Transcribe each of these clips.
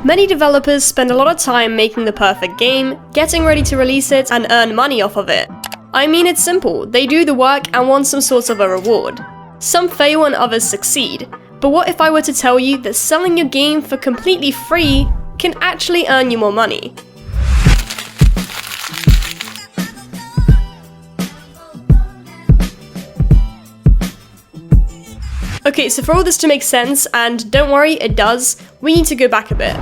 Many developers spend a lot of time making the perfect game, getting ready to release it, and earn money off of it. I mean, it's simple. They do the work and want some sort of a reward. Some fail and others succeed. But what if I were to tell you that selling your game for completely free can actually earn you more money? Okay, so for all this to make sense, and don't worry, it does, we need to go back a bit.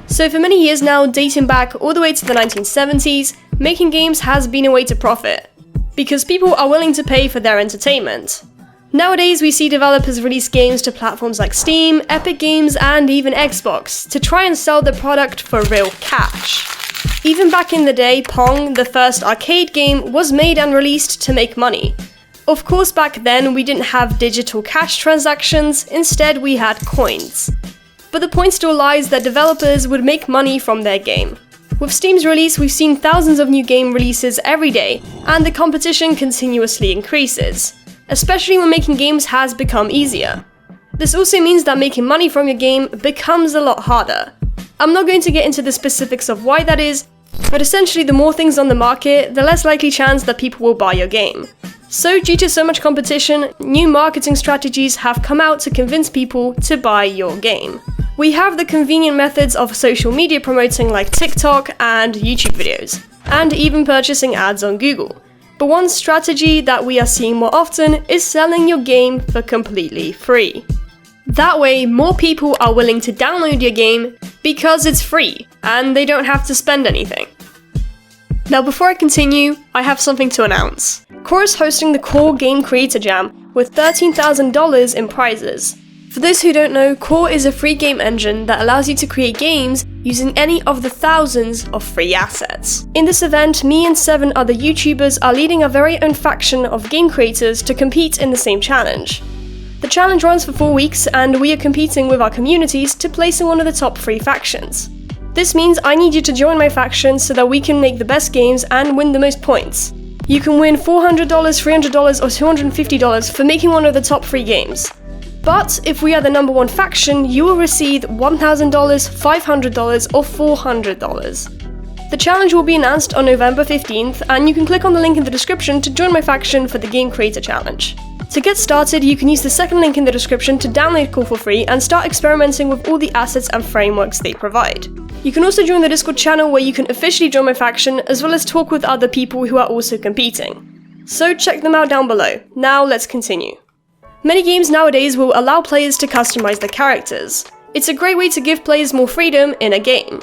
So for many years now, dating back all the way to the 1970s, making games has been a way to profit, because people are willing to pay for their entertainment. Nowadays, we see developers release games to platforms like Steam, Epic Games, and even Xbox to try and sell the product for real cash. Even back in the day, Pong, the first arcade game, was made and released to make money. Of course, back then we didn't have digital cash transactions, instead we had coins. But the point still lies that developers would make money from their game. With Steam's release, we've seen thousands of new game releases every day, and the competition continuously increases, especially when making games has become easier. This also means that making money from your game becomes a lot harder. I'm not going to get into the specifics of why that is, but essentially the more things on the market, the less likely chance that people will buy your game. So due to so much competition, new marketing strategies have come out to convince people to buy your game. We have the convenient methods of social media promoting like TikTok and YouTube videos, and even purchasing ads on Google. But one strategy that we are seeing more often is selling your game for completely free. That way, more people are willing to download your game because it's free, and they don't have to spend anything. Now before I continue, I have something to announce. Core is hosting the Core Game Creator Jam with $13,000 in prizes. For those who don't know, Core is a free game engine that allows you to create games using any of the thousands of free assets. In this event, me and 7 other YouTubers are leading our very own faction of game creators to compete in the same challenge. The challenge runs for 4 weeks, and we are competing with our communities to place in one of the top 3 factions. This means I need you to join my faction so that we can make the best games and win the most points. You can win $400, $300, or $250 for making one of the top 3 games. But if we are the number 1 faction, you will receive $1,000, $500, or $400. The challenge will be announced on November 15th, and you can click on the link in the description to join my faction for the Game Creator Challenge. To get started, you can use the second link in the description to download Core for free and start experimenting with all the assets and frameworks they provide. You can also join the Discord channel where you can officially join my faction, as well as talk with other people who are also competing. So check them out down below. Now let's continue. Many games nowadays will allow players to customize their characters. It's a great way to give players more freedom in a game.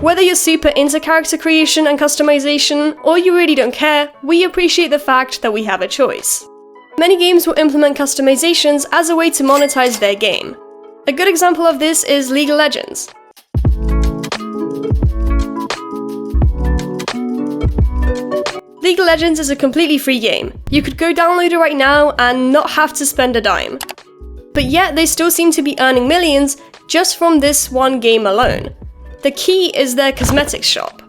Whether you're super into character creation and customization, or you really don't care, we appreciate the fact that we have a choice. Many games will implement customizations as a way to monetize their game. A good example of this is League of Legends. League of Legends is a completely free game. You could go download it right now and not have to spend a dime. But yet they still seem to be earning millions just from this one game alone. The key is their cosmetics shop.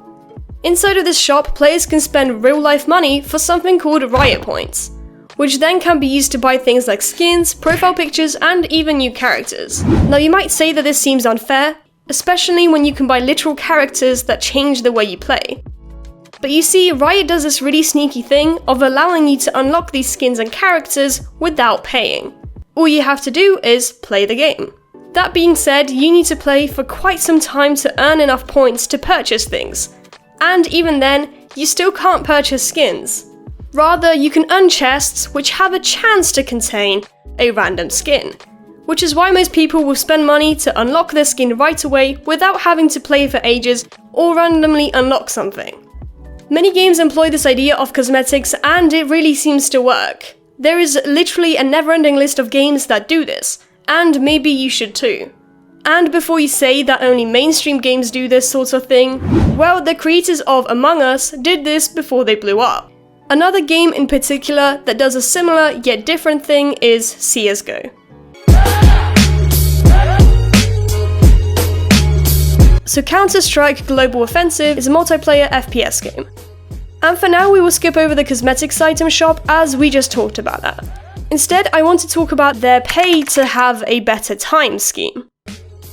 Inside of this shop, players can spend real-life money for something called Riot Points, which then can be used to buy things like skins, profile pictures, and even new characters. Now you might say that this seems unfair, especially when you can buy literal characters that change the way you play. But you see, Riot does this really sneaky thing of allowing you to unlock these skins and characters without paying. All you have to do is play the game. That being said, you need to play for quite some time to earn enough points to purchase things. And even then, you still can't purchase skins. Rather, you can earn chests which have a chance to contain a random skin, which is why most people will spend money to unlock their skin right away without having to play for ages or randomly unlock something. Many games employ this idea of cosmetics, and it really seems to work. There is literally a never-ending list of games that do this, and maybe you should too. And before you say that only mainstream games do this sort of thing, well, the creators of Among Us did this before they blew up. Another game in particular that does a similar yet different thing is CSGO. So Counter-Strike Global Offensive is a multiplayer FPS game. And for now we will skip over the cosmetics item shop as we just talked about that. Instead, I want to talk about their pay to have a better time scheme.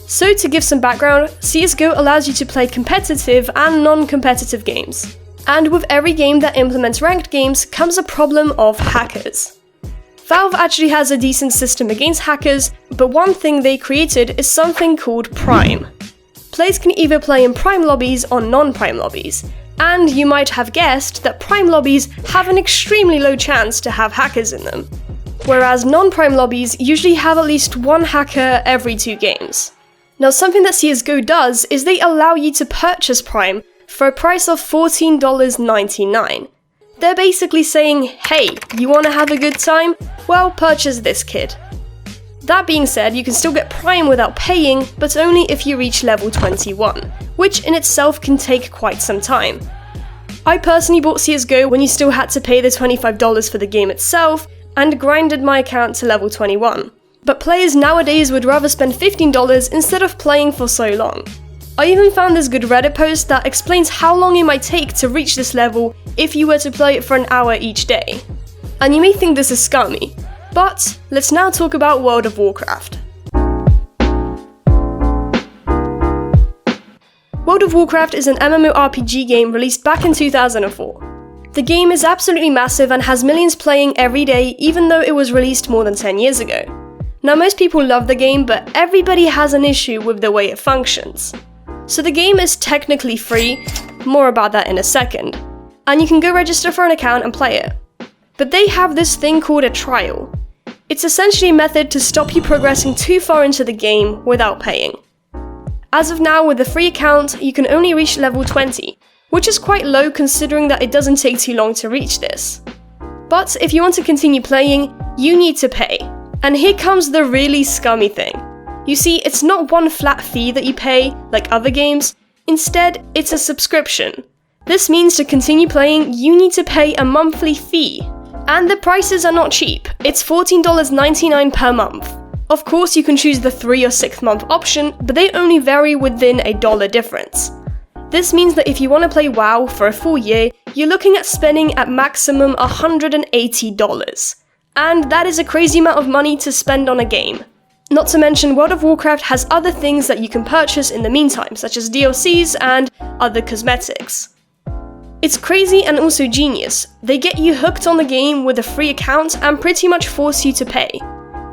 So to give some background, CSGO allows you to play competitive and non-competitive games. And with every game that implements ranked games comes a problem of hackers. Valve actually has a decent system against hackers, but one thing they created is something called Prime. Players can either play in Prime lobbies or non-Prime lobbies, and you might have guessed that Prime lobbies have an extremely low chance to have hackers in them, whereas non-Prime lobbies usually have at least one hacker every 2 games. Now something that CSGO does is they allow you to purchase Prime for a price of $14.99. They're basically saying, hey, you wanna have a good time? Well, purchase this kid. That being said, you can still get Prime without paying, but only if you reach level 21, which in itself can take quite some time. I personally bought CSGO when you still had to pay the $25 for the game itself, and grinded my account to level 21. But players nowadays would rather spend $15 instead of playing for so long. I even found this good Reddit post that explains how long it might take to reach this level if you were to play it for an hour each day. And you may think this is scummy, but let's now talk about World of Warcraft. World of Warcraft is an MMORPG game released back in 2004. The game is absolutely massive and has millions playing every day, even though it was released more than 10 years ago. Now most people love the game, but everybody has an issue with the way it functions. So the game is technically free, more about that in a second, and you can go register for an account and play it. But they have this thing called a trial. It's essentially a method to stop you progressing too far into the game without paying. As of now, with the free account, you can only reach level 20, which is quite low considering that it doesn't take too long to reach this. But if you want to continue playing, you need to pay. And here comes the really scummy thing. You see, it's not one flat fee that you pay, like other games. Instead, it's a subscription. This means to continue playing, you need to pay a monthly fee. And the prices are not cheap. It's $14.99 per month. Of course, you can choose the 3 or 6 month option, but they only vary within $1 difference. This means that if you want to play WoW for a full year, you're looking at spending at maximum $180. And that is a crazy amount of money to spend on a game. Not to mention, World of Warcraft has other things that you can purchase in the meantime, such as DLCs and other cosmetics. It's crazy and also genius. They get you hooked on the game with a free account and pretty much force you to pay.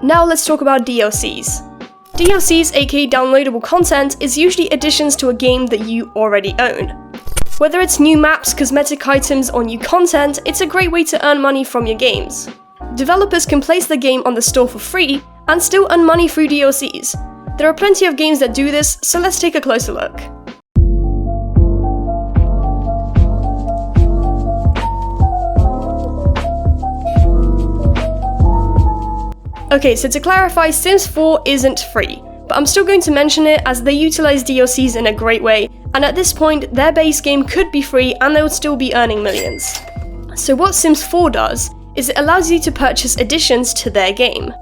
Now let's talk about DLCs. DLCs, aka downloadable content, is usually additions to a game that you already own. Whether it's new maps, cosmetic items, or new content, it's a great way to earn money from your games. Developers can place the game on the store for free and still earn money through DLCs. There are plenty of games that do this, so let's take a closer look. Okay, so to clarify, Sims 4 isn't free, but I'm still going to mention it as they utilize DLCs in a great way, and at this point, their base game could be free and they would still be earning millions. So what Sims 4 does is it allows you to purchase additions to their game,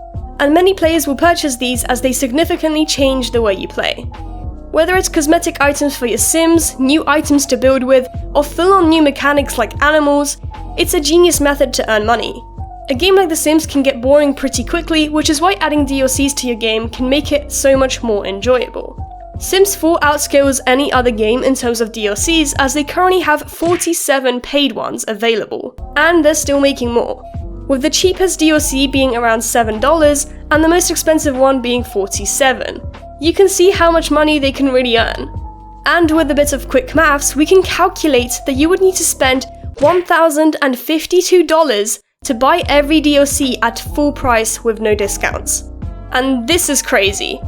and many players will purchase these as they significantly change the way you play. Whether it's cosmetic items for your Sims, new items to build with, or full-on new mechanics like animals, it's a genius method to earn money. A game like The Sims can get boring pretty quickly, which is why adding DLCs to your game can make it so much more enjoyable. Sims 4 outscales any other game in terms of DLCs as they currently have 47 paid ones available, and they're still making more, with the cheapest DLC being around $7 and the most expensive one being $47. You can see how much money they can really earn. And with a bit of quick maths, we can calculate that you would need to spend $1,052 to buy every DLC at full price with no discounts. And this is crazy.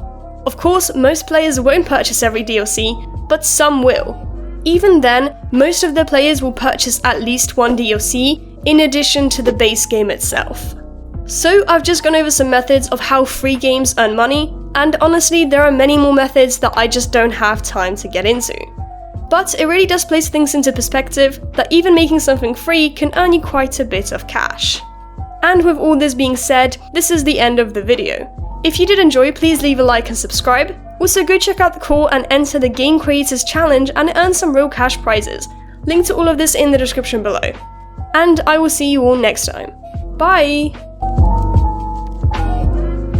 Of course, most players won't purchase every DLC, but some will. Even then, most of the players will purchase at least one DLC in addition to the base game itself. So I've just gone over some methods of how free games earn money, and honestly there are many more methods that I just don't have time to get into. But it really does place things into perspective that even making something free can earn you quite a bit of cash. And with all this being said, this is the end of the video. If you did enjoy, please leave a like and subscribe. Also go check out the call and enter the Game Creators Challenge and earn some real cash prizes. Link to all of this in the description below. And I will see you all next time. Bye!